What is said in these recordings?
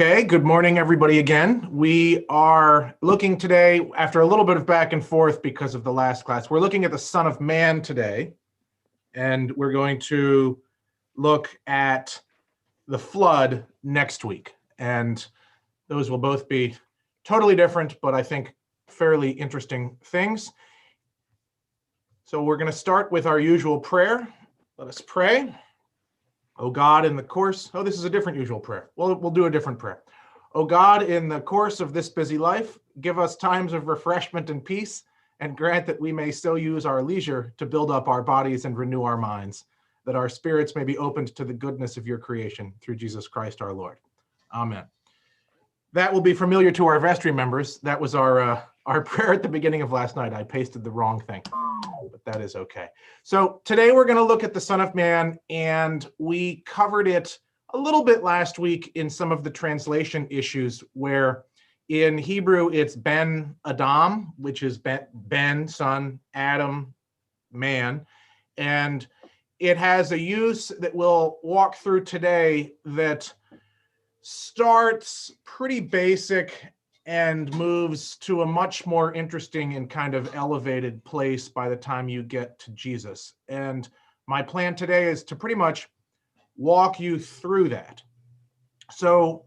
Okay, good morning, everybody, again. We are looking today, after a little bit of back and forth because of the last class, we're looking at the Son of Man today, and we're going to look at the flood next week. And those will both be totally different, but I think fairly interesting things. So we're going to start with our usual prayer. Let us pray. Oh God, in the course, this is a different usual prayer. We'll do a different prayer. Oh God, in the course of this busy life, give us times of refreshment and peace, and grant that we may still use our leisure to build up our bodies and renew our minds, that our spirits may be opened to the goodness of your creation through Jesus Christ our Lord. Amen. That will be familiar to our vestry members. That was our prayer at the beginning of last night. I pasted the wrong thing, but that is okay. So today we're going to look at the Son of Man, and we covered it a little bit last week in some of the translation issues, where in Hebrew it's Ben Adam, which is Ben, son, Adam, man, and it has a use that we'll walk through today that starts pretty basic and moves to a much more interesting and kind of elevated place by the time you get to Jesus. And my plan today is to pretty much walk you through that. So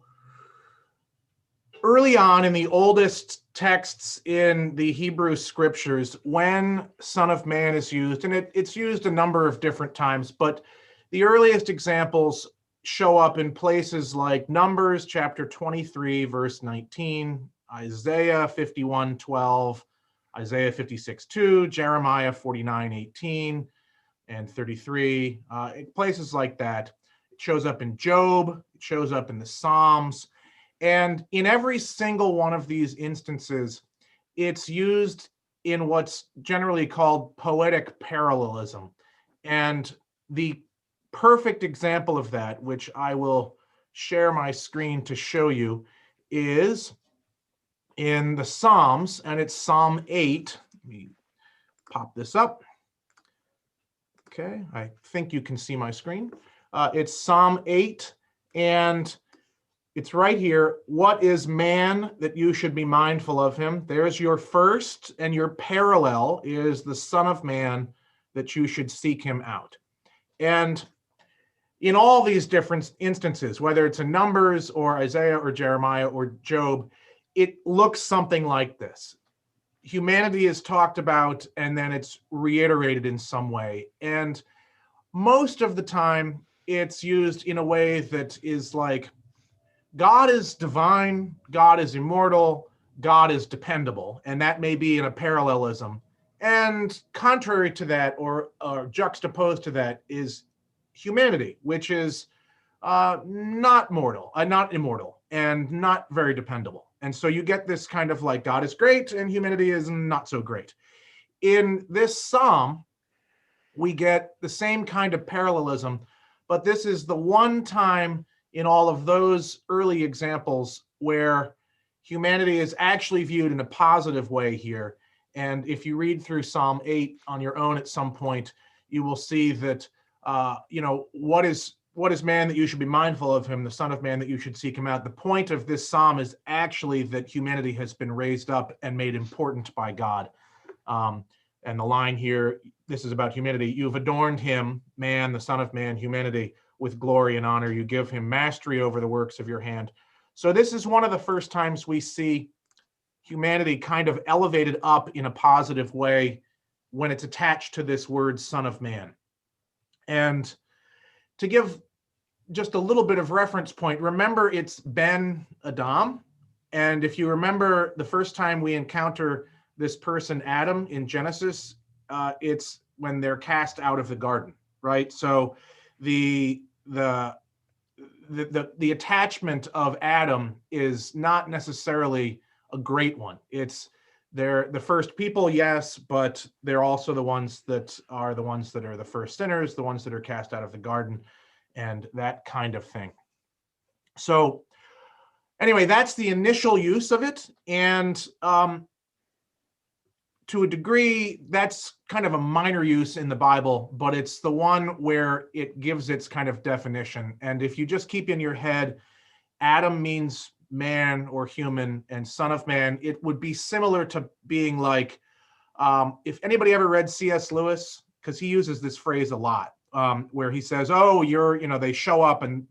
early on in the oldest texts in the Hebrew scriptures, when Son of Man is used, and it's used a number of different times, but the earliest examples show up in places like Numbers chapter 23, verse 19, Isaiah 51:12, Isaiah 56:2, Jeremiah 49:18 and 33, places like that. It shows up in Job, it shows up in the Psalms, and in every single one of these instances, it's used in what's generally called poetic parallelism. And the perfect example of that, which I will share my screen to show you, is in the Psalms, and it's Psalm 8. Let me pop this up. Okay, I think you can see my screen. It's Psalm 8, and it's right here. What is man that you should be mindful of him? There's your first, and your parallel is the Son of Man that you should seek him out. And in all these different instances, whether it's in Numbers or Isaiah or Jeremiah or Job, it looks something like this. Humanity is talked about, and then it's reiterated in some way. And most of the time, it's used in a way that is like, God is divine, God is immortal, God is dependable, and that may be in a parallelism. And contrary to that, or juxtaposed to that, is humanity, which is not immortal, and not very dependable. And so you get this kind of like, God is great and humanity is not so great. In this psalm, we get the same kind of parallelism, but this is the one time in all of those early examples where humanity is actually viewed in a positive way here. And if you read through Psalm 8 on your own at some point, you will see that, what is man that you should be mindful of him, the Son of Man that you should seek him out. The point of this psalm is actually that humanity has been raised up and made important by God. And the line here, this is about humanity. You've adorned him, man, the Son of Man, humanity, with glory and honor. You give him mastery over the works of your hand. So this is one of the first times we see humanity kind of elevated up in a positive way when it's attached to this word Son of Man. And to give just a little bit of reference point, remember it's Ben Adam. And if you remember the first time we encounter this person, Adam, in Genesis, it's when they're cast out of the garden, right? So the attachment of Adam is not necessarily a great one. They're the first people, yes, but they're also the ones that are the first sinners, the ones that are cast out of the garden, and that kind of thing. So anyway, that's the initial use of it. And to a degree, that's kind of a minor use in the Bible, but it's the one where it gives its kind of definition. And if you just keep in your head Adam means man or human, and son of man, it would be similar to being like, if anybody ever read C.S. Lewis, because he uses this phrase a lot, where he says, oh, they show up and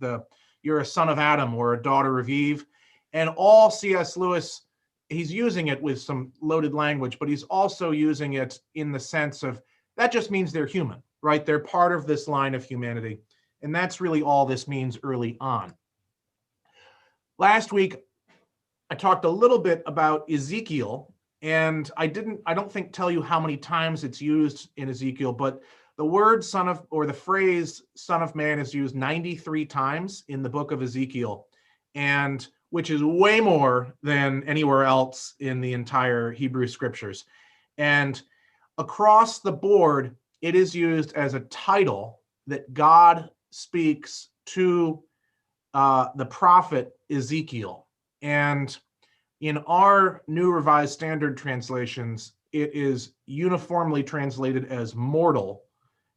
you're a son of Adam or a daughter of Eve. And all C.S. Lewis, he's using it with some loaded language, but he's also using it in the sense of that just means they're human, right? They're part of this line of humanity. And that's really all this means early on. Last week, I talked a little bit about Ezekiel, and I don't think tell you how many times it's used in Ezekiel, but the word the phrase son of man is used 93 times in the book of Ezekiel, and which is way more than anywhere else in the entire Hebrew scriptures. And across the board, it is used as a title that God speaks to the prophet Ezekiel. And in our New Revised Standard translations, it is uniformly translated as mortal.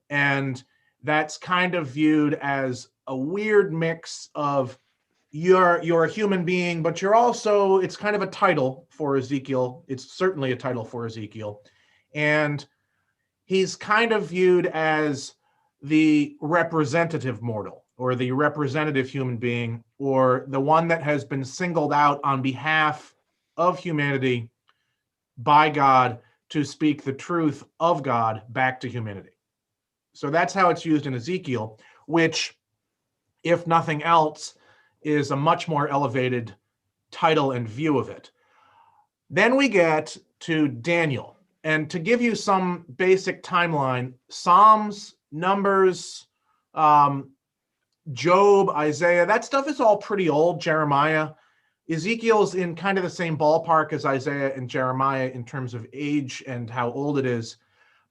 And that's kind of viewed as a weird mix of you're a human being, but it's kind of a title for Ezekiel. It's certainly a title for Ezekiel. And he's kind of viewed as the representative mortal, or the representative human being, or the one that has been singled out on behalf of humanity by God to speak the truth of God back to humanity. So that's how it's used in Ezekiel, which, if nothing else, is a much more elevated title and view of it. Then we get to Daniel. And to give you some basic timeline, Psalms, Numbers, Job, Isaiah, that stuff is all pretty old. Jeremiah. Ezekiel's in kind of the same ballpark as Isaiah and Jeremiah in terms of age and how old it is.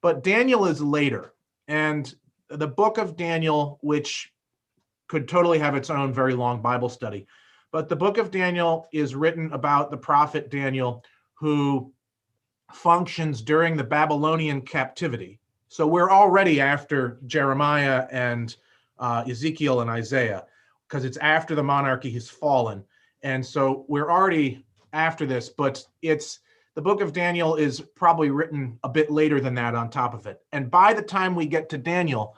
But Daniel is later. And the book of Daniel, which could totally have its own very long Bible study, but the book of Daniel is written about the prophet Daniel, who functions during the Babylonian captivity. So we're already after Jeremiah and Ezekiel and Isaiah, because it's after the monarchy has fallen. And so we're already after this, but the book of Daniel is probably written a bit later than that on top of it. And by the time we get to Daniel,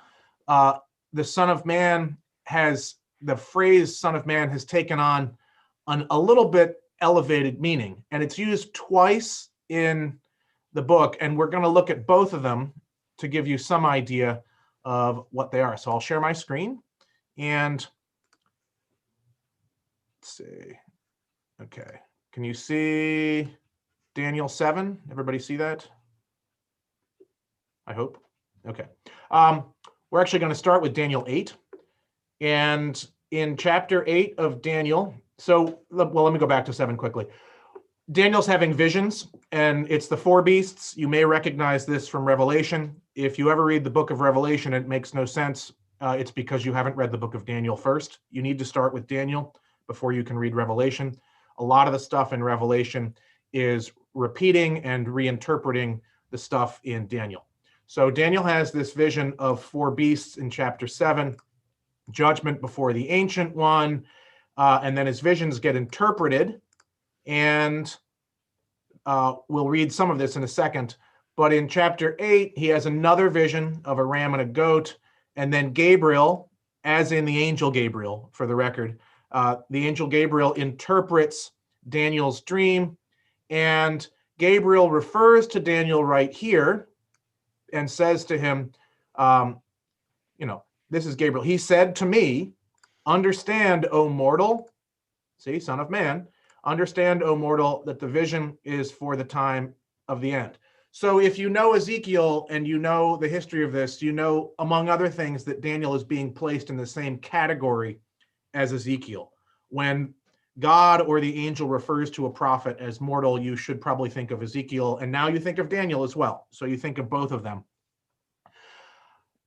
the Son of Man the phrase Son of Man has taken on a little bit elevated meaning. And it's used twice in the book. And we're going to look at both of them to give you some idea of what they are. So I'll share my screen and let's see. Okay. Can you see Daniel 7? Everybody see that? I hope. Okay. We're actually going to start with Daniel 8. And in chapter 8 of Daniel, let me go back to 7 quickly. Daniel's having visions, and it's the 4 beasts. You may recognize this from Revelation. If you ever read the book of Revelation, it makes no sense. It's because you haven't read the book of Daniel first. You need to start with Daniel before you can read Revelation. A lot of the stuff in Revelation is repeating and reinterpreting the stuff in Daniel. So Daniel has this vision of 4 beasts in chapter 7, judgment before the Ancient One, and then his visions get interpreted, and we'll read some of this in a second. But in chapter 8, he has another vision of a ram and a goat, and then Gabriel, as in the angel Gabriel, for the record, the angel Gabriel interprets Daniel's dream, and Gabriel refers to Daniel right here and says to him, this is Gabriel. He said to me, understand, O mortal, see, Son of Man, understand, O mortal, that the vision is for the time of the end. So if you know Ezekiel and you know the history of this, you know, among other things, that Daniel is being placed in the same category as Ezekiel. When God or the angel refers to a prophet as mortal, you should probably think of Ezekiel, and now you think of Daniel as well. So you think of both of them.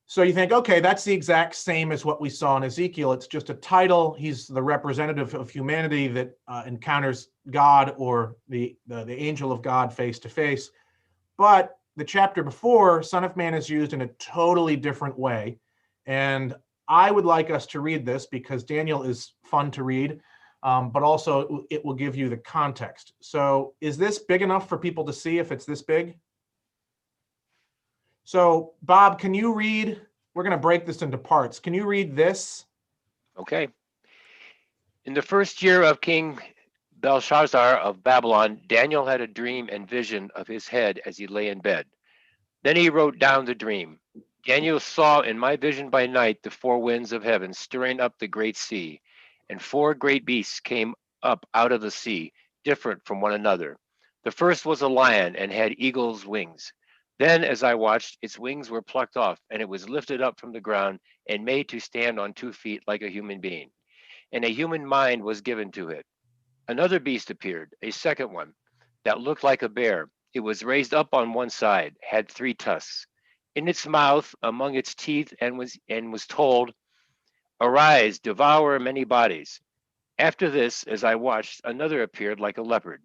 So you think, okay, that's the exact same as what we saw in Ezekiel. It's just a title. He's the representative of humanity that encounters God or the angel of God face to face. But the chapter before, Son of Man is used in a totally different way. And I would like us to read this because Daniel is fun to read. but also it will give you the context. So is this big enough for people to see if it's this big? So Bob, can you read? We're going to break this into parts. Can you read this? Okay. In the first year of King Belshazzar of Babylon, Daniel had a dream and vision of his head as he lay in bed. Then he wrote down the dream. Daniel saw in my vision by night the four winds of heaven stirring up the great sea, and four great beasts came up out of the sea, different from one another. The first was a lion and had eagle's wings. Then, as I watched, its wings were plucked off, and it was lifted up from the ground and made to stand on 2 feet like a human being. And a human mind was given to it. Another beast appeared, a second one, that looked like a bear. It was raised up on one side, had 3 tusks in its mouth among its teeth, and was told, "Arise, devour many bodies." After this, as I watched, another appeared like a leopard.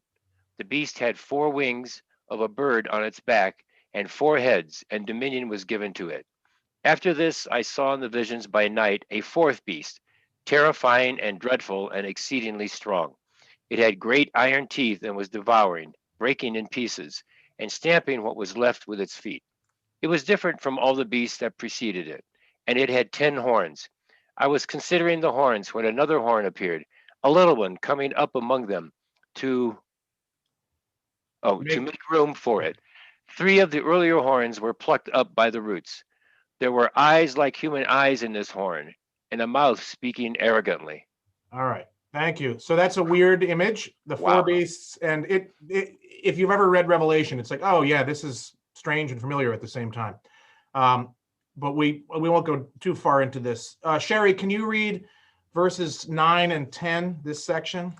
The beast had 4 wings of a bird on its back and 4 heads, and dominion was given to it. After this, I saw in the visions by night a 4th beast, terrifying and dreadful and exceedingly strong. It had great iron teeth and was devouring, breaking in pieces, and stamping what was left with its feet. It was different from all the beasts that preceded it, and it had 10 horns. I was considering the horns when another horn appeared, a little one coming up among them to make room for it. 3 of the earlier horns were plucked up by the roots. There were eyes like human eyes in this horn, and a mouth speaking arrogantly. All right. Thank you. So that's a weird image, the 4 Wow. beasts. And it, if you've ever read Revelation, it's like, oh yeah, this is strange and familiar at the same time. But we won't go too far into this. Sherry, can you read verses 9 and 10, this section?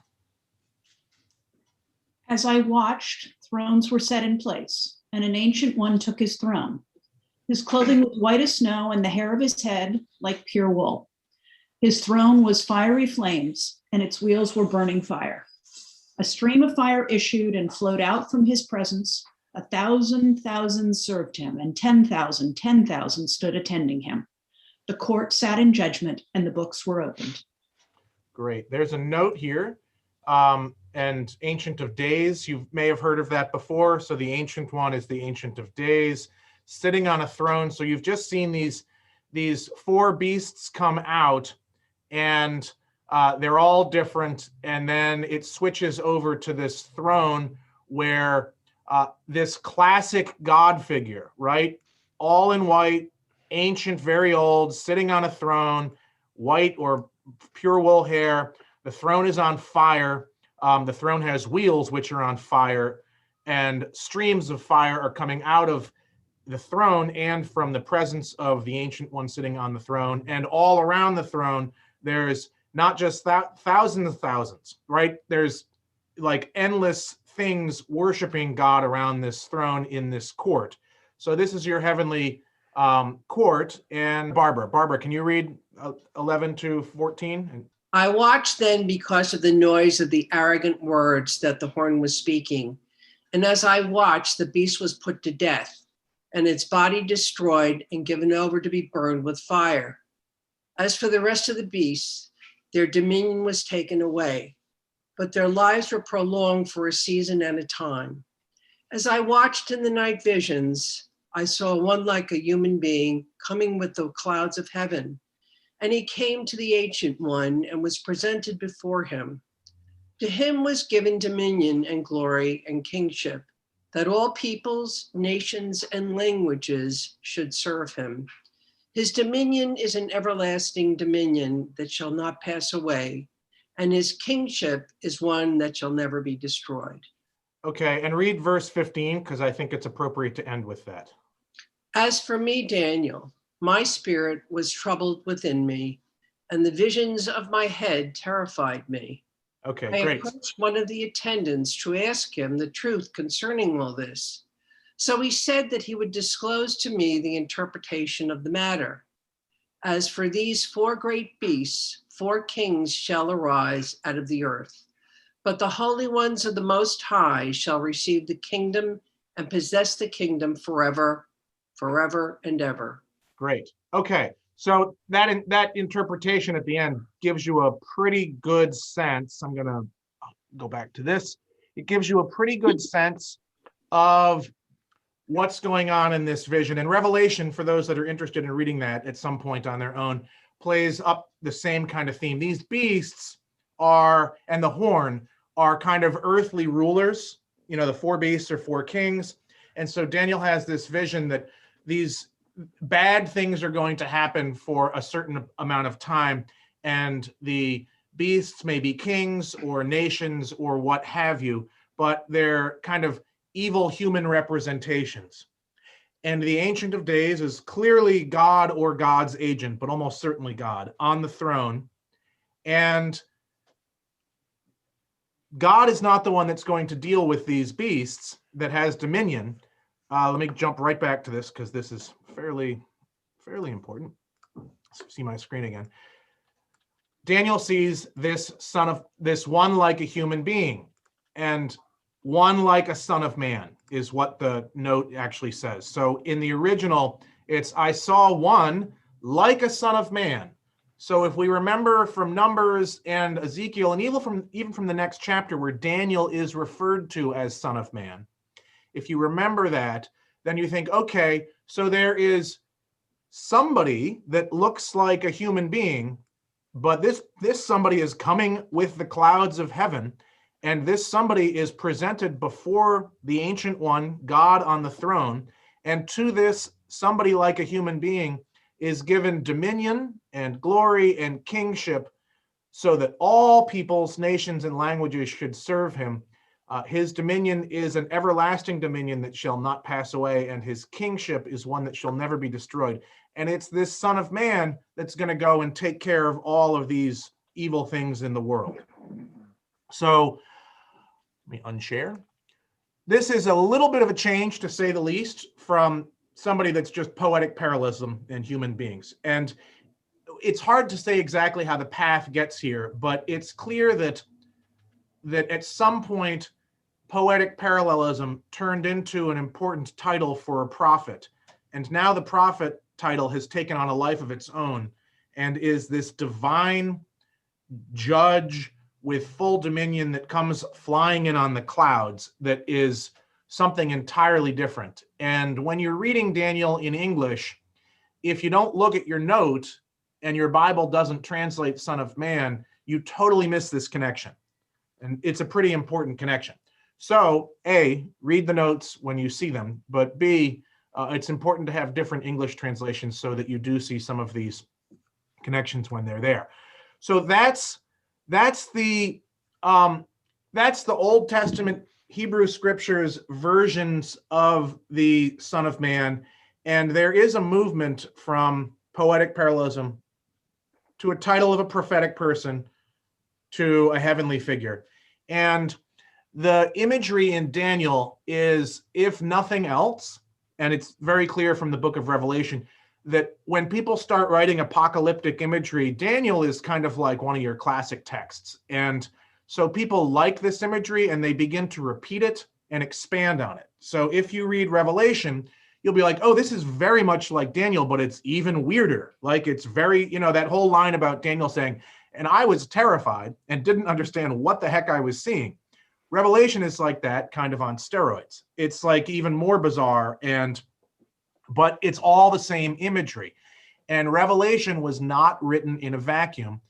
As I watched, thrones were set in place, and an ancient one took his throne. His clothing was white as snow, and the hair of his head like pure wool. His throne was fiery flames, and its wheels were burning fire. A stream of fire issued and flowed out from his presence. 1,000 served him, and 10,000 stood attending him. The court sat in judgment, and the books were opened. Great. There's a note here. And Ancient of Days, you may have heard of that before. So the Ancient One is the Ancient of Days, sitting on a throne. So you've just seen these 4 beasts come out, and they're all different. And then it switches over to this throne where this classic God figure, right? All in white, ancient, very old, sitting on a throne, white or pure wool hair. The throne is on fire. The throne has wheels, which are on fire, and streams of fire are coming out of the throne and from the presence of the Ancient One sitting on the throne. And all around the throne, there's not just thousands of thousands, right? There's like endless things worshiping God around this throne in this court. So this is your heavenly court. And Barbara, can you read 11 to 14? I watched then because of the noise of the arrogant words that the horn was speaking. And as I watched, the beast was put to death, and its body destroyed and given over to be burned with fire. As for the rest of the beasts, their dominion was taken away, but their lives were prolonged for a season and a time. As I watched in the night visions, I saw one like a human being coming with the clouds of heaven. And he came to the Ancient One and was presented before him. To him was given dominion and glory and kingship, that all peoples, nations, and languages should serve him. His dominion is an everlasting dominion that shall not pass away, and his kingship is one that shall never be destroyed. Okay, and read verse 15, because I think it's appropriate to end with that. As for me, Daniel, my spirit was troubled within me, and the visions of my head terrified me. Okay, I great. approached one of the attendants to ask him the truth concerning all this. So he said that he would disclose to me the interpretation of the matter. As for these 4 great beasts, 4 kings shall arise out of the earth. But the holy ones of the Most High shall receive the kingdom and possess the kingdom forever and ever. Great. Okay, So that interpretation at the end gives you a pretty good sense. I'm going to go back to this. It gives you a pretty good sense of what's going on in this vision. And Revelation, for those that are interested in reading that at some point on their own, plays up the same kind of theme. These beasts are, and the horn, are kind of earthly rulers. You know, the four beasts are four kings. And so Daniel has this vision that these bad things are going to happen for a certain amount of time, and the beasts may be kings or nations or what have you, but they're kind of evil human representations. And the Ancient of Days is clearly God or God's agent, but almost certainly God on the throne. And God is not the one that's going to deal with these beasts that has dominion. Let me jump right back to this because this is fairly important. Let's see my screen again. Daniel sees this one like a human being, and one like a son of man is what the note actually says. So in the original, it's I saw one like a son of man. So if we remember from Numbers and Ezekiel, and even from the next chapter where Daniel is referred to as son of man, if you remember that, then you think, okay, so there is somebody that looks like a human being, but this somebody is coming with the clouds of heaven, and this somebody is presented before the Ancient One, God on the throne, and to this somebody like a human being is given dominion and glory and kingship so that all peoples, nations, and languages should serve him. His dominion is an everlasting dominion that shall not pass away, and his kingship is one that shall never be destroyed. And it's this Son of Man that's going to go and take care of all of these evil things in the world. So let me unshare. This is a little bit of a change, to say the least, from somebody that's just poetic parallelism in human beings. And it's hard to say exactly how the path gets here, but it's clear that at some point, poetic parallelism turned into an important title for a prophet. And now the prophet title has taken on a life of its own and is this divine judge with full dominion that comes flying in on the clouds, that is something entirely different. And when you're reading Daniel in English, if you don't look at your note and your Bible doesn't translate Son of Man, you totally miss this connection. And it's a pretty important connection. So A, read the notes when you see them, but B, it's important to have different English translations so that you do see some of these connections when they're there. So that's the Old Testament Hebrew scriptures versions of the Son of Man. And there is a movement from poetic parallelism to a title of a prophetic person to a heavenly figure. And the imagery in Daniel is, if nothing else, and it's very clear from the book of Revelation, that when people start writing apocalyptic imagery, Daniel is kind of like one of your classic texts. And so people like this imagery and they begin to repeat it and expand on it. So if you read Revelation, you'll be like, oh, this is very much like Daniel, but it's even weirder. Like it's very, that whole line about Daniel saying, and I was terrified and didn't understand what the heck I was seeing. Revelation is like that, kind of on steroids. It's like even more bizarre, but it's all the same imagery. And Revelation was not written in a vacuum.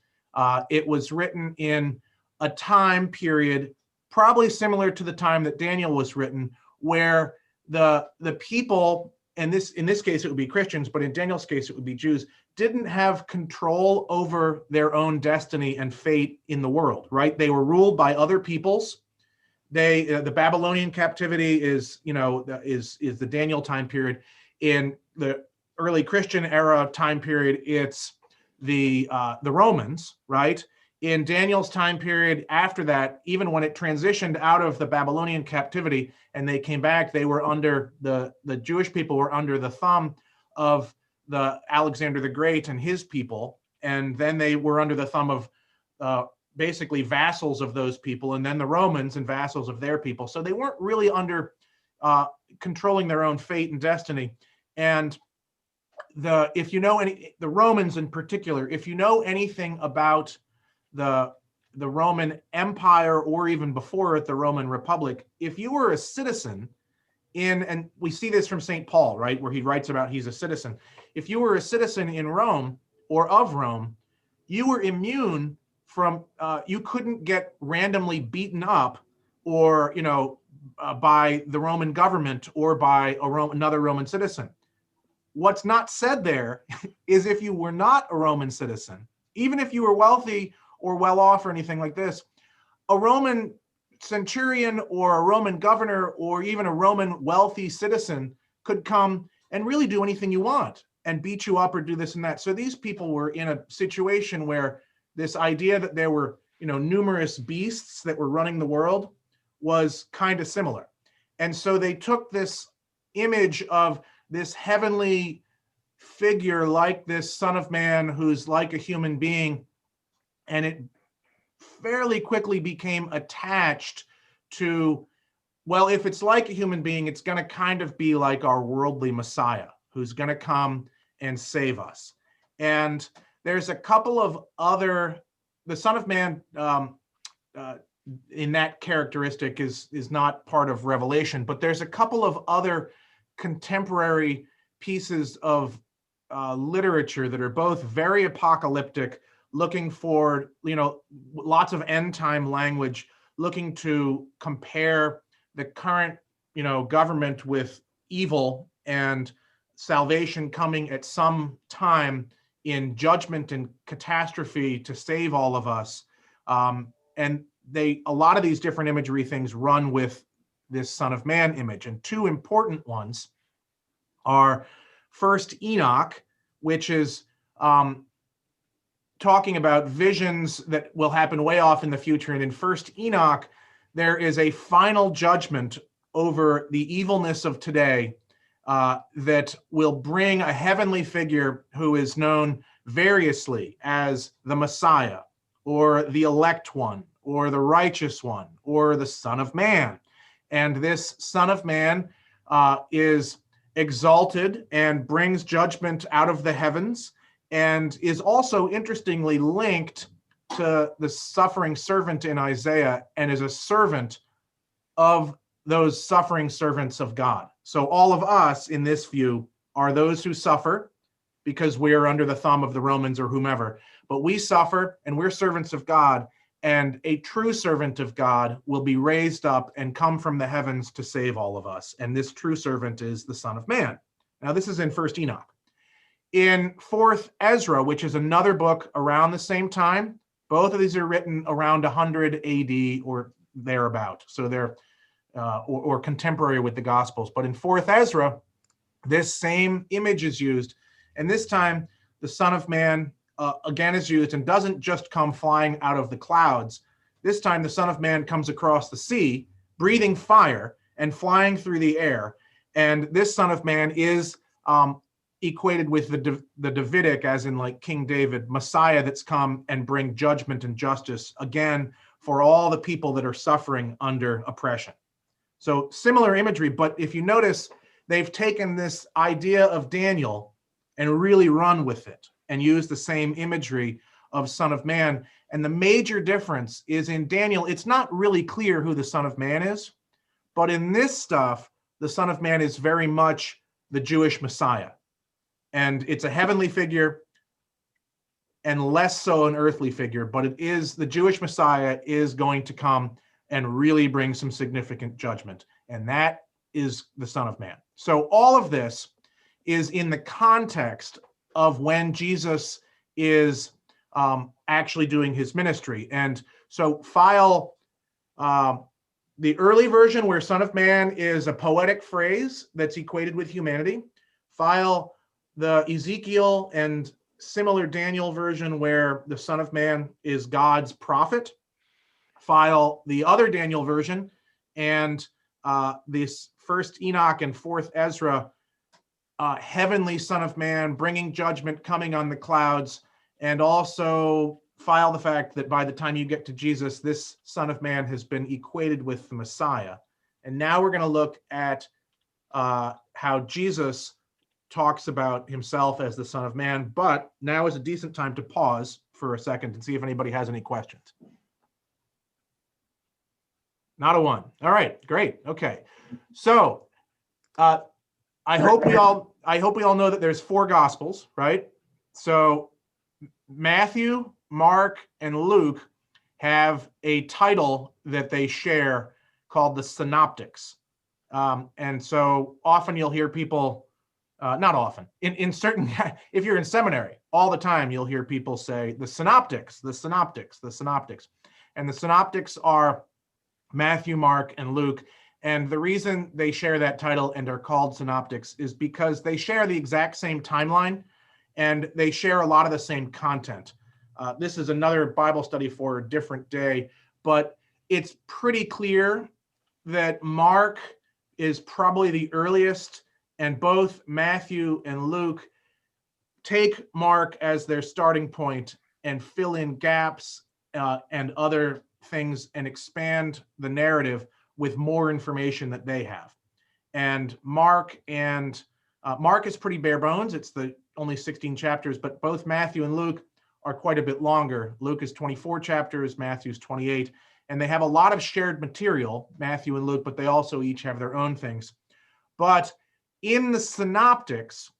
It was written in a time period probably similar to the time that Daniel was written, where the people, and in this case it would be Christians, but in Daniel's case it would be Jews, didn't have control over their own destiny and fate in the world, right? They were ruled by other peoples. The Babylonian captivity is the Daniel time period. In the early Christian era time period, it's the Romans, right? In Daniel's time period after that, even when it transitioned out of the Babylonian captivity and they came back, they were under the Jewish people were under the thumb of the Alexander the Great and his people, and then they were under the thumb of basically vassals of those people, and then the Romans and vassals of their people. So they weren't really under controlling their own fate and destiny. And if you know the Romans in particular, if you know anything about the Roman Empire, or even before it, the Roman Republic, if you were a citizen and we see this from St. Paul, right, where he writes about he's a citizen. If you were a citizen in Rome or of Rome, you were immune from, you couldn't get randomly beaten up or, by the Roman government or by another Roman citizen. What's not said there is if you were not a Roman citizen, even if you were wealthy or well off or anything like this, a Roman centurion or a Roman governor or even a Roman wealthy citizen could come and really do anything you want and beat you up or do this and that. So these people were in a situation where this idea that there were, numerous beasts that were running the world was kind of similar. And so they took this image of this heavenly figure like this Son of Man who's like a human being, and it fairly quickly became attached to, well, if it's like a human being, it's going to kind of be like our worldly Messiah who's going to come and save us. And there's a couple of other, the Son of Man in that characteristic is not part of Revelation, but there's a couple of other contemporary pieces of literature that are both very apocalyptic, looking for, lots of end time language, looking to compare the current, government with evil and salvation coming at some time in judgment and catastrophe to save all of us. And a lot of these different imagery things run with this Son of Man image. And two important ones are first Enoch, which is talking about visions that will happen way off in the future. And in first Enoch, there is a final judgment over the evilness of today that will bring a heavenly figure who is known variously as the Messiah, or the elect one, or the righteous one, or the Son of Man. And this Son of Man is exalted and brings judgment out of the heavens, and is also interestingly linked to the suffering servant in Isaiah, and is a servant of those suffering servants of God. So all of us in this view are those who suffer because we are under the thumb of the Romans or whomever, but we suffer and we're servants of God, and a true servant of God will be raised up and come from the heavens to save all of us. And this true servant is the Son of Man. Now this is in first Enoch. In fourth Ezra, which is another book around the same time, both of these are written around 100 AD or thereabout. So they're or contemporary with the Gospels. But in fourth Ezra, this same image is used. And this time, the Son of Man again is used, and doesn't just come flying out of the clouds. This time, the Son of Man comes across the sea, breathing fire and flying through the air. And this Son of Man is equated with the Davidic, as in like King David, Messiah that's come and bring judgment and justice again for all the people that are suffering under oppression. So similar imagery, but if you notice, they've taken this idea of Daniel and really run with it and use the same imagery of Son of Man. And the major difference is in Daniel, it's not really clear who the Son of Man is, but in this stuff, the Son of Man is very much the Jewish Messiah. And it's a heavenly figure and less so an earthly figure, but it is the Jewish Messiah is going to come and really bring some significant judgment. And that is the Son of Man. So all of this is in the context of when Jesus is actually doing his ministry. And so file the early version where Son of Man is a poetic phrase that's equated with humanity. File the Ezekiel and similar Daniel version where the Son of Man is God's prophet. File the other Daniel version and this first Enoch and fourth Ezra, heavenly Son of Man, bringing judgment, coming on the clouds, and also file the fact that by the time you get to Jesus, this Son of Man has been equated with the Messiah. And now we're going to look at how Jesus talks about himself as the Son of Man, but now is a decent time to pause for a second and see if anybody has any questions. Not a one. All right, great. Okay. So I hope we all know that there's 4 gospels, right? So Matthew, Mark, and Luke have a title that they share called the Synoptics. And so often you'll hear people, not often, in certain, if you're in seminary, all the time you'll hear people say the Synoptics, the Synoptics, the Synoptics. And the Synoptics are Matthew, Mark, and Luke. And the reason they share that title and are called Synoptics is because they share the exact same timeline and they share a lot of the same content. This is another Bible study for a different day, but it's pretty clear that Mark is probably the earliest, and both Matthew and Luke take Mark as their starting point and fill in gaps and other things and expand the narrative with more information that they have. And Mark is pretty bare bones. It's the only 16 chapters, but both Matthew and Luke are quite a bit longer. Luke is 24 chapters, Matthew's 28, and they have a lot of shared material, Matthew and Luke, but they also each have their own things. But in the Synoptics,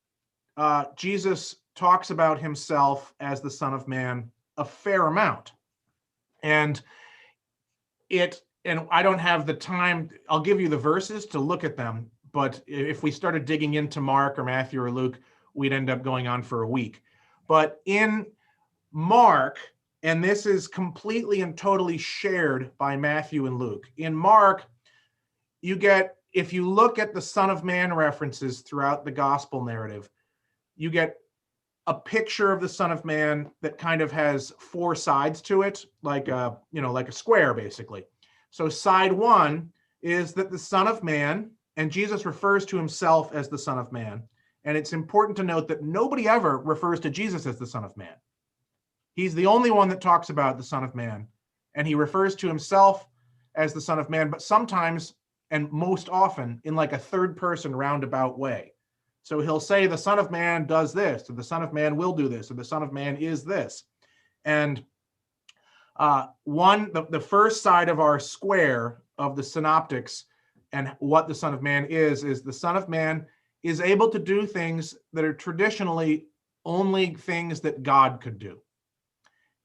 Jesus talks about himself as the Son of Man a fair amount. And I don't have the time, I'll give you the verses to look at them, but if we started digging into Mark or Matthew or Luke, we'd end up going on for a week. But in Mark, and this is completely and totally shared by Matthew and Luke. In Mark, you get, if you look at the Son of Man references throughout the gospel narrative, you get a picture of the Son of Man that kind of has 4 sides to it, like a square, basically. So side 1 is that the Son of Man, and Jesus refers to himself as the Son of Man. And it's important to note that nobody ever refers to Jesus as the Son of Man. He's the only one that talks about the Son of Man, and he refers to himself as the Son of Man, but sometimes, and most often, in like a third person roundabout way. So he'll say the Son of Man does this, or the Son of Man will do this, or the Son of Man is this. And the first side of our square of the Synoptics and what the Son of Man is the Son of Man is able to do things that are traditionally only things that God could do.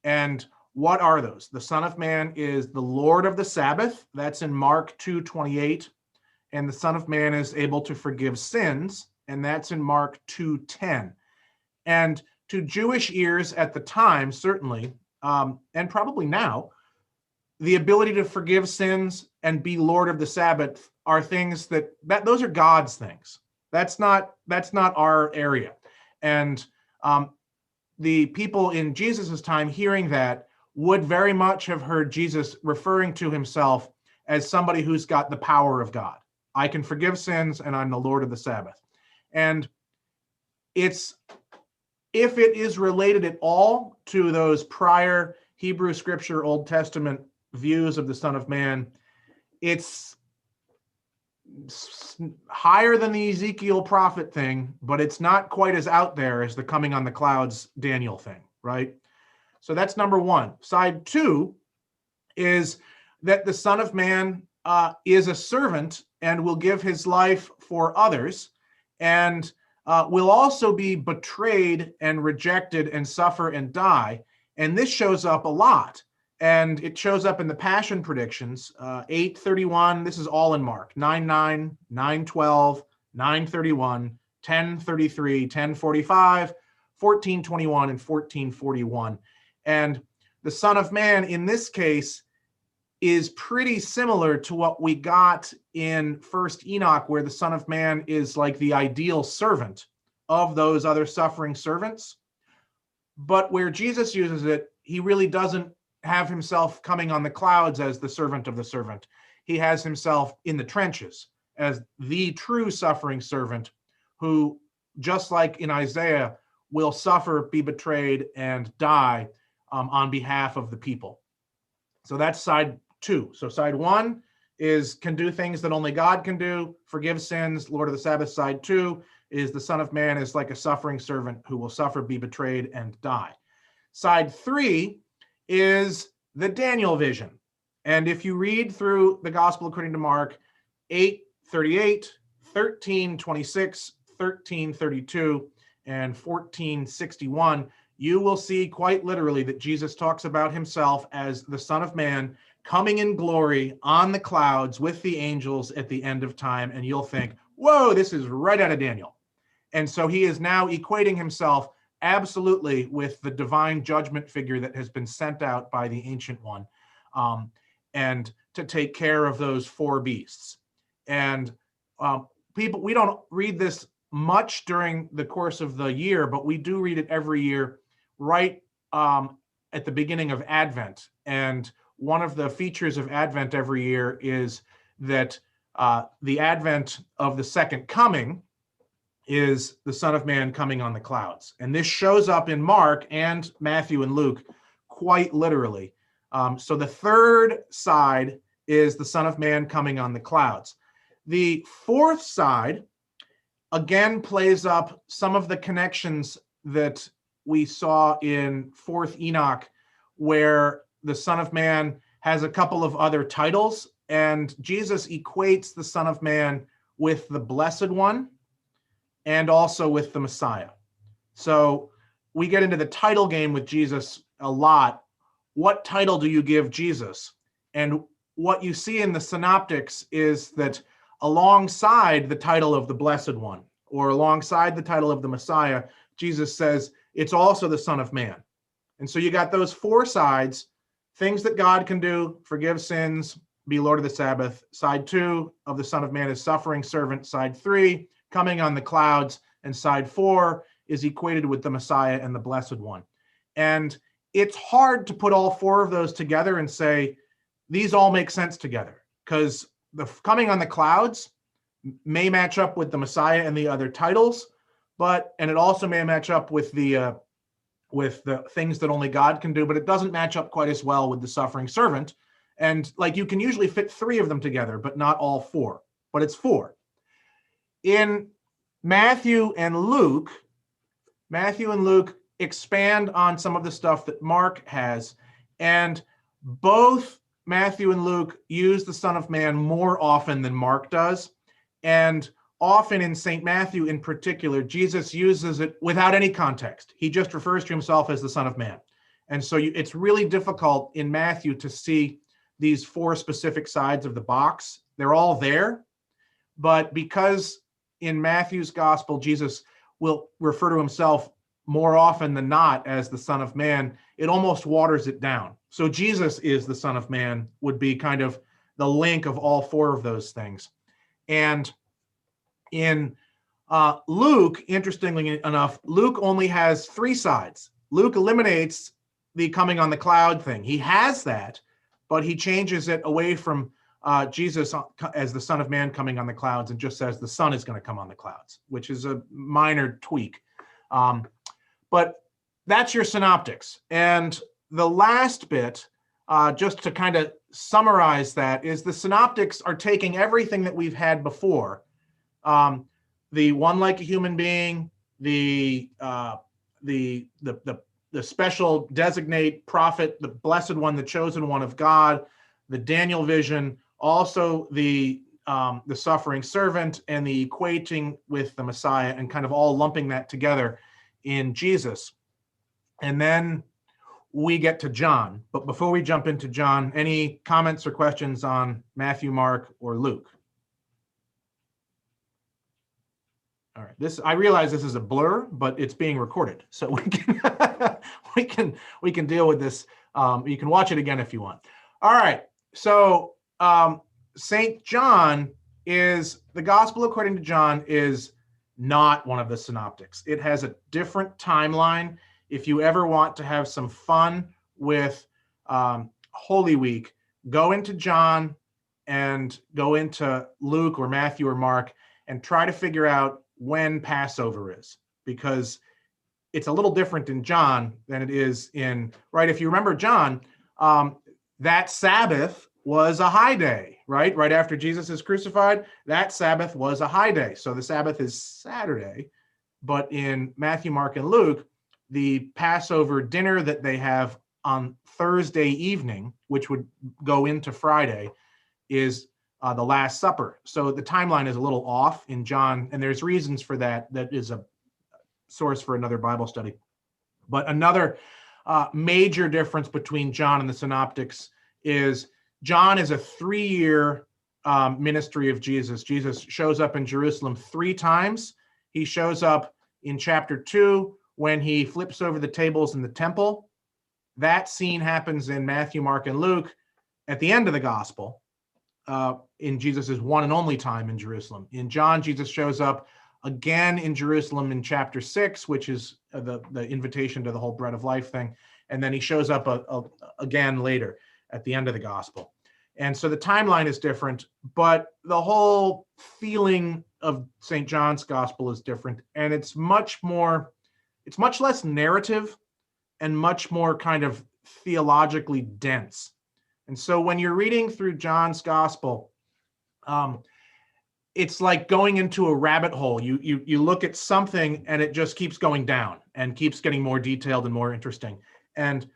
And what are those? The Son of Man is the Lord of the Sabbath. That's in Mark 2:28. And the Son of Man is able to forgive sins. And that's in Mark 2:10. And to Jewish ears at the time, certainly, and probably now, the ability to forgive sins and be Lord of the Sabbath are things that those are God's things. That's not our area. And the people in Jesus's time hearing that would very much have heard Jesus referring to himself as somebody who's got the power of God. I can forgive sins and I'm the Lord of the Sabbath. And if it is related at all to those prior Hebrew Scripture, Old Testament views of the Son of Man, it's higher than the Ezekiel prophet thing, but it's not quite as out there as the coming on the clouds Daniel thing, right? So that's number 1. Side 2 is that the Son of Man is a servant and will give his life for others, and will also be betrayed and rejected and suffer and die. And this shows up a lot. And it shows up in the Passion predictions, 8:31. This is all in Mark. 9:9, 9:12, 9:31, 10:33, 10:45, 14:21, and 14:41. And the Son of Man in this case is pretty similar to what we got in First Enoch, where the Son of Man is like the ideal servant of those other suffering servants. But where Jesus uses it, he really doesn't have himself coming on the clouds as the servant of the servant. He has himself in the trenches as the true suffering servant who, just like in Isaiah, will suffer, be betrayed, and die on behalf of the people. So that's side 2. So side 1 can do things that only God can do, forgive sins, Lord of the Sabbath. Side 2 is the Son of Man is like a suffering servant who will suffer, be betrayed, and die. Side 3 is the Daniel vision. And if you read through the Gospel according to Mark 8:38, 13:26, 13:32, and 14:61, you will see quite literally that Jesus talks about himself as the Son of Man coming in glory on the clouds with the angels at the end of time. And you'll think, whoa, this is right out of Daniel. And so he is now equating himself absolutely with the divine judgment figure that has been sent out by the Ancient One, and to take care of those 4 beasts. And people, we don't read this much during the course of the year, but we do read it every year right at the beginning of Advent. And one of the features of Advent every year is that the advent of the second coming is the Son of Man coming on the clouds. And this shows up in Mark and Matthew and Luke quite literally. So the third side is the Son of Man coming on the clouds. The fourth side, again, plays up some of the connections that we saw in 4th Enoch, where the Son of Man has a couple of other titles, and Jesus equates the Son of Man with the Blessed One and also with the Messiah. So we get into the title game with Jesus a lot. What title do you give Jesus? And what you see in the Synoptics is that alongside the title of the Blessed One, or alongside the title of the Messiah, Jesus says it's also the Son of Man. And so you got those 4 sides: things that God can do, forgive sins, be Lord of the Sabbath. Side 2 of the Son of Man is suffering servant. Side 3, coming on the clouds. And side 4 is equated with the Messiah and the Blessed One. And it's hard to put all 4 of those together and say, these all make sense together, because the coming on the clouds may match up with the Messiah and the other titles, and it also may match up with the things that only God can do, but it doesn't match up quite as well with the suffering servant. And like, you can usually fit 3 of them together, but not all 4, but it's 4. In Matthew and Luke expand on some of the stuff that Mark has, and both Matthew and Luke use the Son of Man more often than Mark does. And often in St. Matthew in particular, Jesus uses it without any context. He just refers to himself as the Son of Man. And so it's really difficult in Matthew to see these 4 specific sides of the box. They're all there, but because in Matthew's gospel, Jesus will refer to himself more often than not as the Son of Man, it almost waters it down. So Jesus is the Son of Man would be kind of the link of all 4 of those things. And in Luke, interestingly enough, Luke only has 3 sides. Luke eliminates the coming on the cloud thing. He has that, but he changes it away from Jesus as the Son of Man coming on the clouds and just says the Son is going to come on the clouds, which is a minor tweak. But that's your synoptics. And the last bit, just to kind of summarize that, is the synoptics are taking everything that we've had before, the one like a human being, the special designate prophet, the blessed one, the chosen one of God, the Daniel vision, also the suffering servant, and the equating with the Messiah, and kind of all lumping that together in Jesus. And then we get to John. But before we jump into John, any comments or questions on Matthew, Mark, or Luke? All right. I realize this is a blur, but it's being recorded, so we can deal with this. You can watch it again if you want. All right. So St. John the Gospel according to John is not one of the synoptics. It has a different timeline. If you ever want to have some fun with Holy Week, go into John and go into Luke or Matthew or Mark and try to figure out when Passover is, because it's a little different in John than it is in, right? If you remember John, that Sabbath was a high day, right? Right after Jesus is crucified, that Sabbath was a high day. So the Sabbath is Saturday. But in Matthew, Mark, and Luke, the Passover dinner that they have on Thursday evening, which would go into Friday, is the Last Supper. So the timeline is a little off in John, and there's reasons for that. That is a source for another Bible study. But another major difference between John and the Synoptics is John is a 3-year ministry of Jesus. Jesus shows up in Jerusalem 3 times. He shows up in chapter 2 when he flips over the tables in the temple. That scene happens in Matthew, Mark, and Luke at the end of the gospel, in Jesus' one and only time in Jerusalem. In John, Jesus shows up again in Jerusalem in chapter 6, which is the invitation to the whole bread of life thing. And then he shows up again later at the end of the gospel. And so the timeline is different, but the whole feeling of St. John's gospel is different. And it's much less narrative and much more kind of theologically dense. And so when you're reading through John's gospel, it's like going into a rabbit hole. You look at something and it just keeps going down and keeps getting more detailed and more interesting. And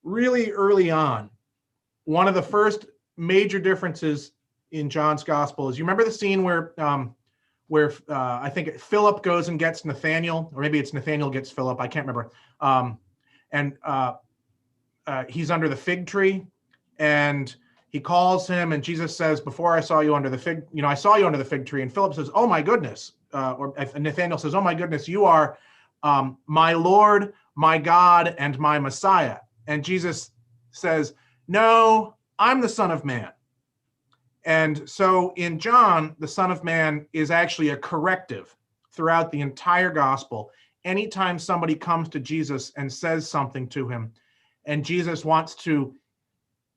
really early on, one of the first major differences in John's gospel is, you remember the scene where I think Philip goes and gets Nathaniel, or maybe it's Nathaniel gets Philip, I can't remember. And he's under the fig tree, and he calls him, and Jesus says, before I saw you under the fig, I saw you under the fig tree. And Philip says, oh my goodness. Or Nathaniel says, oh my goodness, you are my Lord, my God, and my Messiah. And Jesus says, no, I'm the Son of Man. And so in John, the Son of Man is actually a corrective throughout the entire gospel. Anytime somebody comes to Jesus and says something to him, and Jesus wants to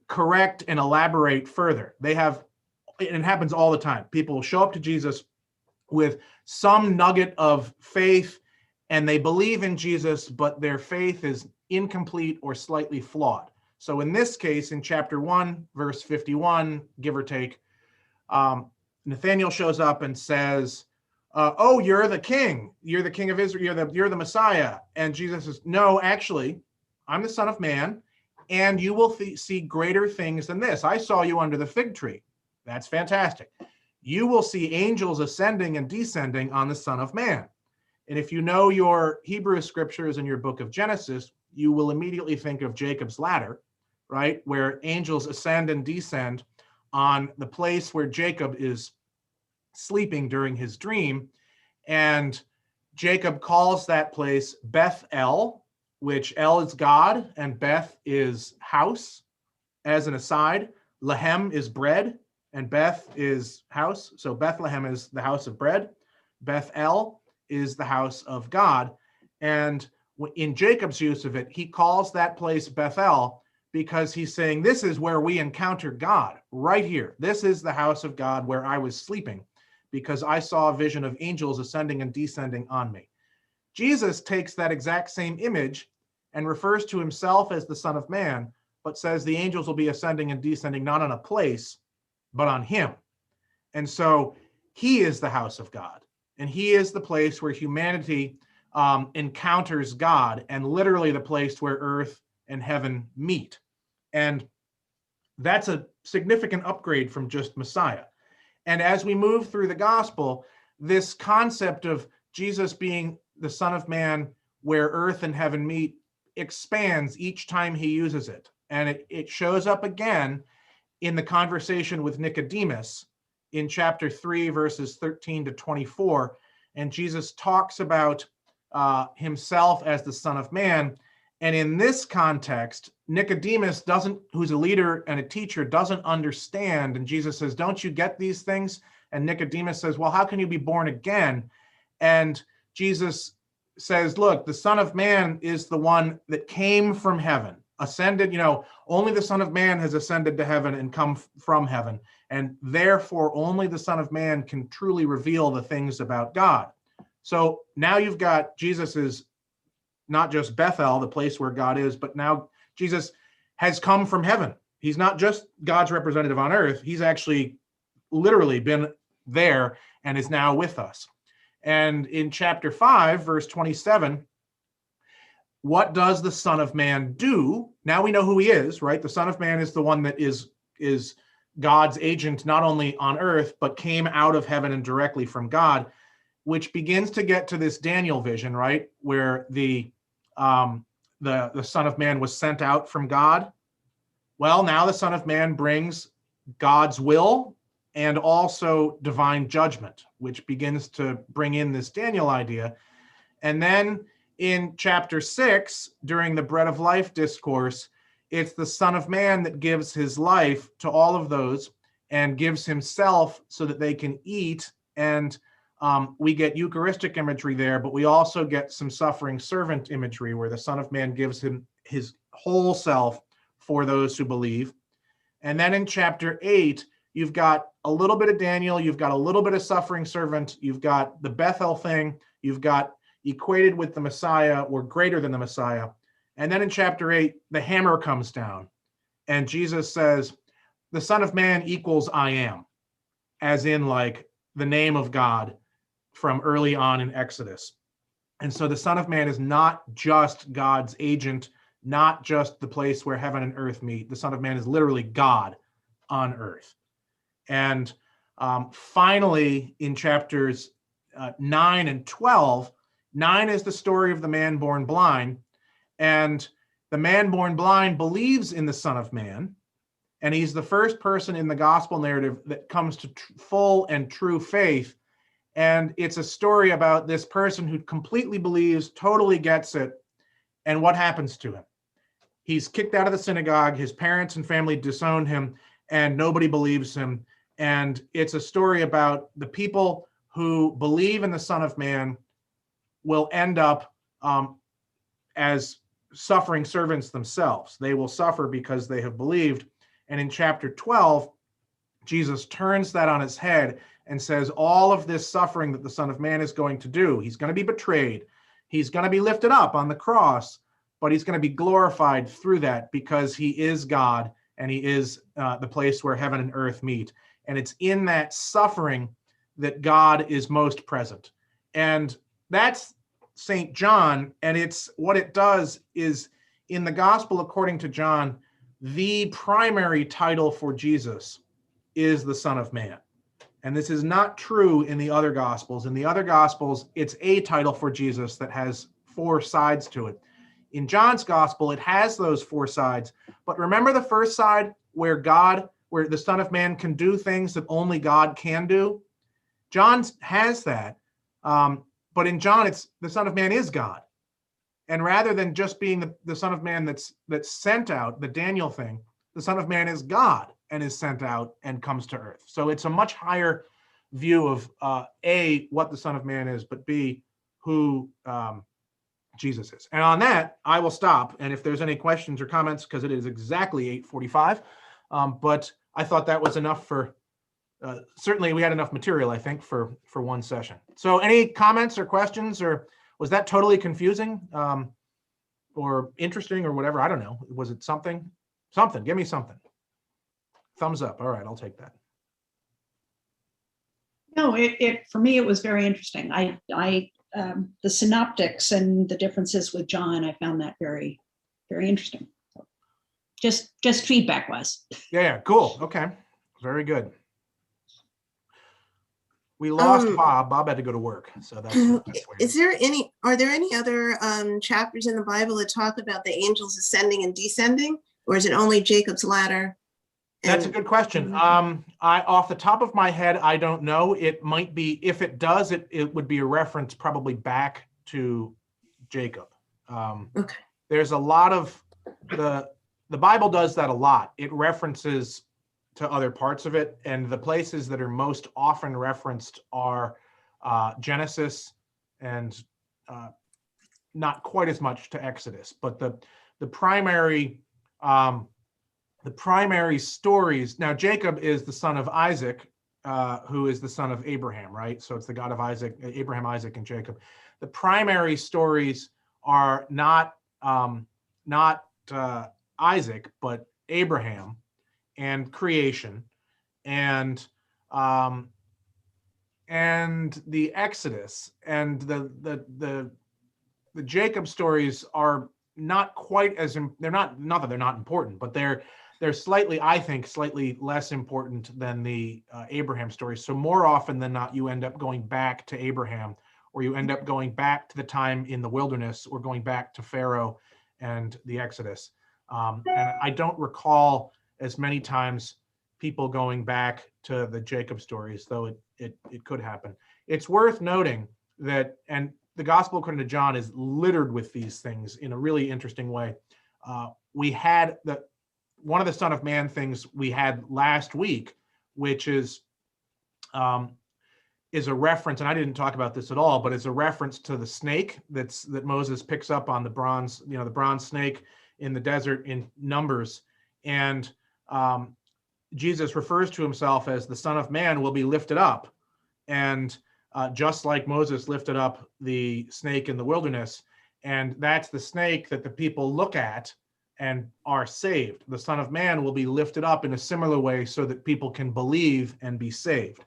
correct and elaborate further, it happens all the time. People show up to Jesus with some nugget of faith, and they believe in Jesus, but their faith is incomplete or slightly flawed. So in this case, in chapter 1, verse 51, give or take, Nathaniel shows up and says, oh, you're the king. You're the king of Israel. You're the Messiah. And Jesus says, no, actually, I'm the Son of Man, and you will see greater things than this. I saw you under the fig tree. That's fantastic. You will see angels ascending and descending on the Son of Man. And if you know your Hebrew scriptures and your book of Genesis, you will immediately think of Jacob's ladder, right? Where angels ascend and descend on the place where Jacob is sleeping during his dream. And Jacob calls that place Beth-El, which El is God and Beth is house. As an aside, Lehem is bread and Beth is house. So Bethlehem is the house of bread. Beth-El is the house of God. And in Jacob's use of it, he calls that place Bethel because he's saying, this is where we encounter God, right here. This is the house of God where I was sleeping, because I saw a vision of angels ascending and descending on me. Jesus takes that exact same image and refers to himself as the Son of Man, but says the angels will be ascending and descending not on a place, but on him. And so he is the house of God, and he is the place where humanity encounters God, and literally the place where earth and heaven meet. And that's a significant upgrade from just Messiah. And as we move through the gospel, this concept of Jesus being the Son of Man where earth and heaven meet expands each time he uses it. And it shows up again in the conversation with Nicodemus in chapter 3, verses 13 to 24. And Jesus talks about himself as the Son of Man. And in this context, Nicodemus who's a leader and a teacher, doesn't understand. And Jesus says, don't you get these things? And Nicodemus says, well, how can you be born again? And Jesus says, look, the Son of Man is the one that came from heaven, ascended, only the Son of Man has ascended to heaven and come from heaven. And therefore, only the Son of Man can truly reveal the things about God. So now you've got Jesus's not just Bethel, the place where God is, but now Jesus has come from heaven. He's not just God's representative on earth. He's actually literally been there and is now with us. And in chapter 5, verse 27, what does the Son of Man do? Now we know who he is, right? The Son of Man is the one that is God's agent, not only on earth, but came out of heaven and directly from God, which begins to get to this Daniel vision, right? Where the Son of Man was sent out from God. Well, now the Son of Man brings God's will and also divine judgment, which begins to bring in this Daniel idea. And then in chapter 6, during the bread of life discourse, it's the Son of Man that gives his life to all of those and gives himself so that they can eat. And we get Eucharistic imagery there, but we also get some suffering servant imagery where the Son of Man gives him his whole self for those who believe. And then in chapter 8, you've got a little bit of Daniel, you've got a little bit of suffering servant, you've got the Bethel thing, you've got equated with the Messiah or greater than the Messiah. And then in chapter 8, the hammer comes down and Jesus says, the Son of Man equals I am, as in like the name of God from early on in Exodus. And so the Son of Man is not just God's agent, not just the place where heaven and earth meet. The Son of Man is literally God on earth. And finally, in chapters 9 and 12, 9 is the story of the man born blind. And the man born blind believes in the Son of Man. And he's the first person in the gospel narrative that comes to full and true faith. And it's a story about this person who completely believes, totally gets it. And what happens to him? He's kicked out of the synagogue. His parents and family disown him, and nobody believes him. And it's a story about the people who believe in the Son of Man will end up as suffering servants themselves. They will suffer because they have believed. And in chapter 12, Jesus turns that on its head and says all of this suffering that the Son of Man is going to do, he's going to be betrayed, he's going to be lifted up on the cross, but he's going to be glorified through that because he is God and he is the place where heaven and earth meet. And it's in that suffering that God is most present. And that's St. John. And it's what it does is in the gospel, according to John, the primary title for Jesus is the Son of Man. And this is not true in the other gospels. In the other gospels, it's a title for Jesus that has 4 sides to it. In John's gospel, it has those 4 sides. But remember the first side where the Son of Man can do things that only God can do? John has that. But in John, it's the Son of Man is God. And rather than just being the Son of Man that's sent out, the Daniel thing, the Son of Man is God and is sent out and comes to earth. So it's a much higher view of A, what the Son of Man is, but B, who Jesus is. And on that, I will stop. And if there's any questions or comments, because it is exactly 8:45, but I thought that was enough for, certainly we had enough material, I think, for one session. So any comments or questions, or was that totally confusing or interesting or whatever? I don't know. Was it something? Something. Give me something. Thumbs up. All right, I'll take that. No, it for me, it was very interesting. The synoptics and the differences with John, I found that very, very interesting. So just feedback wise. Yeah, cool. Okay, very good. We lost Bob. Bob had to go to work, so that's weird. Are there any other chapters in the Bible that talk about the angels ascending and descending, or is it only Jacob's ladder? That's a good question. I off the top of my head, I don't know. It might be, if it does, it would be a reference probably back to Jacob. Okay. There's a lot of the Bible does that a lot. It references to other parts of it, and the places that are most often referenced are Genesis and not quite as much to Exodus, but the primary stories. Now, Jacob is the son of Isaac, who is the son of Abraham, right? So it's the God of Isaac, Abraham, Isaac, and Jacob. The primary stories are not Isaac, but Abraham. and creation and the Exodus and the Jacob stories are not quite as they're not that they're not important, but they're slightly, I think, slightly less important than the Abraham story. So more often than not, you end up going back to Abraham, or you end up going back to the time in the wilderness, or going back to Pharaoh and the Exodus. And I don't recall as many times people going back to the Jacob stories, though it could happen. It's worth noting that, and the Gospel according to John is littered with these things in a really interesting way. We had one of the Son of Man things we had last week, which is a reference, and I didn't talk about this at all, but it's a reference to the snake that Moses picks up on the bronze snake in the desert in Numbers. And Jesus refers to himself as the Son of Man will be lifted up. And just like Moses lifted up the snake in the wilderness, and that's the snake that the people look at and are saved. The Son of Man will be lifted up in a similar way so that people can believe and be saved.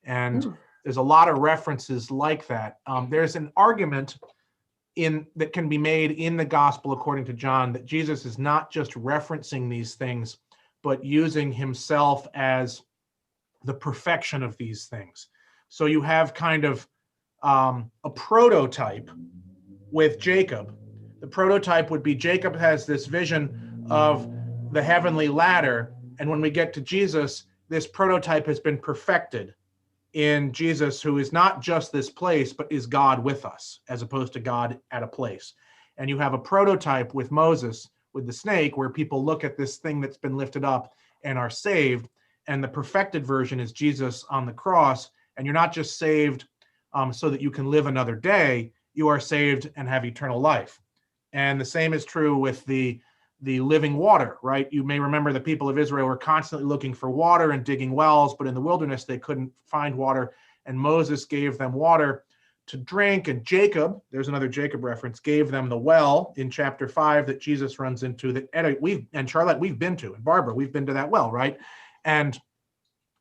And there's a lot of references like that. There's an argument that can be made in the Gospel according to John that Jesus is not just referencing these things, but using himself as the perfection of these things. So you have kind of a prototype with Jacob. The prototype would be Jacob has this vision of the heavenly ladder, and when we get to Jesus, this prototype has been perfected in Jesus, who is not just this place, but is God with us, as opposed to God at a place. And you have a prototype with Moses, with the snake, where people look at this thing that's been lifted up and are saved. And the perfected version is Jesus on the cross. And you're not just saved so that you can live another day, you are saved and have eternal life. And the same is true with the living water, right? You may remember the people of Israel were constantly looking for water and digging wells, but in the wilderness, they couldn't find water. And Moses gave them water to drink. And Jacob, there's another Jacob reference, gave them the well in chapter 5 that Jesus runs into, that Ed, and Charlotte, we've been to, and Barbara, we've been to that well, right? And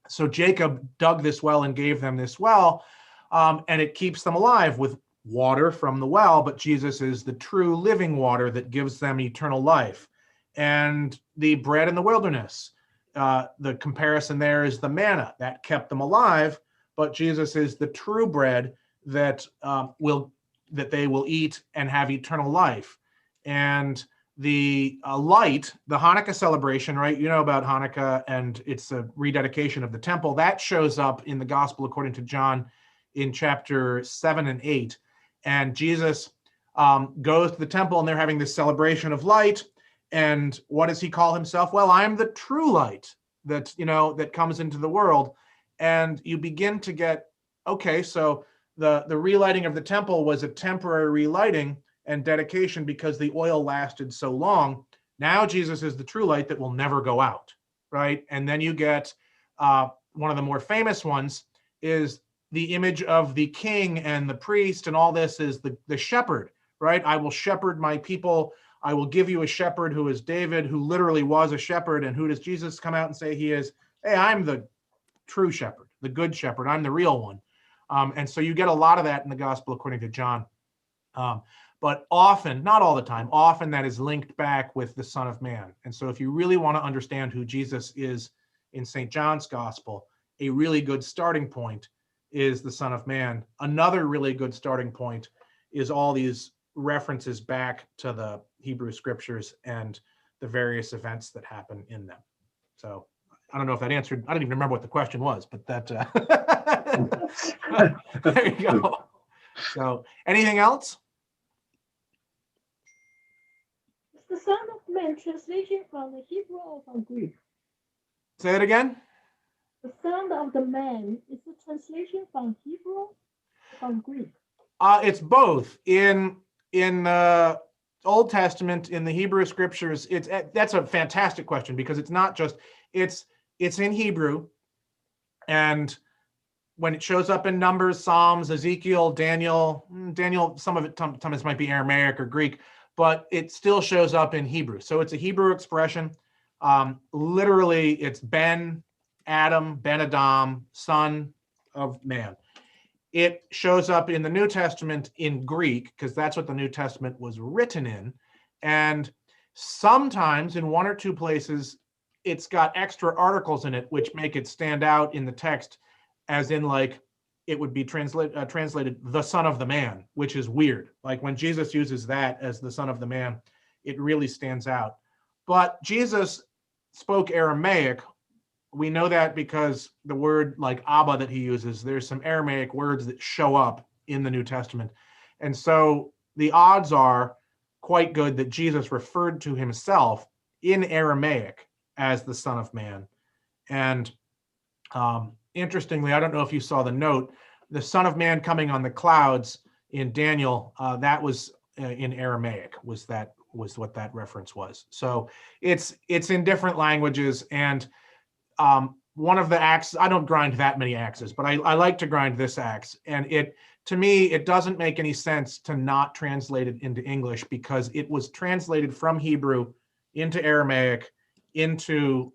so Jacob dug this well and gave them this well, and it keeps them alive with water from the well, but Jesus is the true living water that gives them eternal life. And the bread in the wilderness, the comparison there is the manna that kept them alive, but Jesus is the true bread that they will eat and have eternal life. And the light, the Hanukkah celebration, right? You know about Hanukkah, and it's a rededication of the temple. That shows up in the Gospel according to John in chapter 7 and 8. And Jesus goes to the temple, and they're having this celebration of light. And what does he call himself? Well, I'm the true light that comes into the world. And you begin to get, okay, so the relighting of the temple was a temporary relighting and dedication because the oil lasted so long. Now Jesus is the true light that will never go out, right? And then you get one of the more famous ones is the image of the king and the priest, and all this is the shepherd, right? I will shepherd my people. I will give you a shepherd who is David, who literally was a shepherd. And who does Jesus come out and say he is? Hey, I'm the true shepherd, the good shepherd. I'm the real one. And so you get a lot of that in the Gospel according to John. But often, not all the time, often that is linked back with the Son of Man. And so if you really want to understand who Jesus is in St. John's Gospel, a really good starting point is the Son of Man. Another really good starting point is all these references back to the Hebrew scriptures and the various events that happen in them. So I don't know if that answered, I don't even remember what the question was, but that, there you go. So anything else? Is the Son of Man translation from the Hebrew or from Greek? Say it again. The Son of the Man is the translation from Hebrew or from Greek? It's both. In the Old Testament, in the Hebrew scriptures, that's a fantastic question, because it's not just, it's in Hebrew, and when it shows up in Numbers, Psalms, Ezekiel, Daniel, some of it sometimes might be Aramaic or Greek, but it still shows up in Hebrew. So it's a Hebrew expression, Literally, it's Ben Adam, son of man. It shows up in the New Testament in Greek, because that's what the New Testament was written in. And sometimes in one or two places, it's got extra articles in it, which make it stand out in the text, as in like, it would be translated the son of the man, which is weird. Like when Jesus uses that as the son of the man, it really stands out. But Jesus spoke Aramaic. We know that because the word like Abba that he uses, there's some Aramaic words that show up in the New Testament. And so the odds are quite good that Jesus referred to himself in Aramaic as the Son of Man. And interestingly, I don't know if you saw the note, the Son of Man coming on the clouds in Daniel, that was in Aramaic, was what that reference was. So it's in different languages. And one of the axes, I don't grind that many axes, but I like to grind this axe. And to me, it doesn't make any sense to not translate it into English, because it was translated from Hebrew into Aramaic, into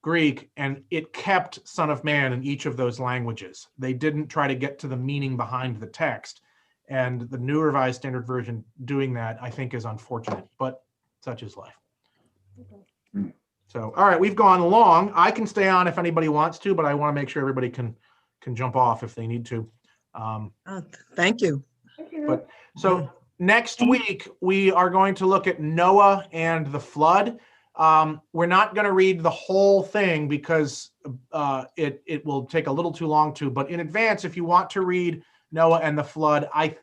Greek, and it kept Son of Man in each of those languages. They didn't try to get to the meaning behind the text. And the New Revised Standard Version doing that, I think, is unfortunate, but such is life. Okay. So, all right, we've gone long. I can stay on if anybody wants to, but I want to make sure everybody can jump off if they need to. Thank you. Thank you. But so next week, we are going to look at Noah and the flood. We're not going to read the whole thing because it will take a little too long to, but in advance, if you want to read Noah and the flood, I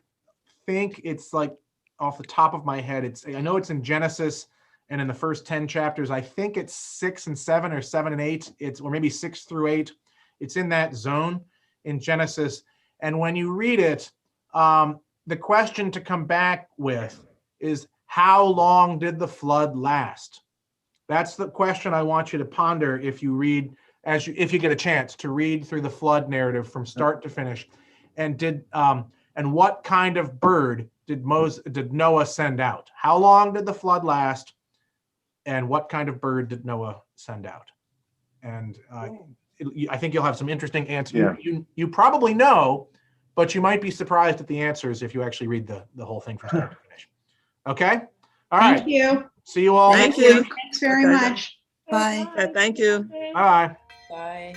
think it's like off the top of my head, I know it's in Genesis and in the first 10 chapters, I think it's 6 and 7 or 7 and 8, or maybe 6 through 8. It's in that zone in Genesis. And when you read it, the question to come back with is, how long did the flood last? That's the question I want you to ponder if you read, if you get a chance to read through the flood narrative from start to finish. And what kind of bird did Noah send out? How long did the flood last? And what kind of bird did Noah send out? And I think you'll have some interesting answers. Yeah. You probably know, but you might be surprised at the answers if you actually read the whole thing from start to finish. Okay? All right. Thank you. See you all Thank next you. week. Thanks very Okay. much. Bye. Thank you. Bye. Bye.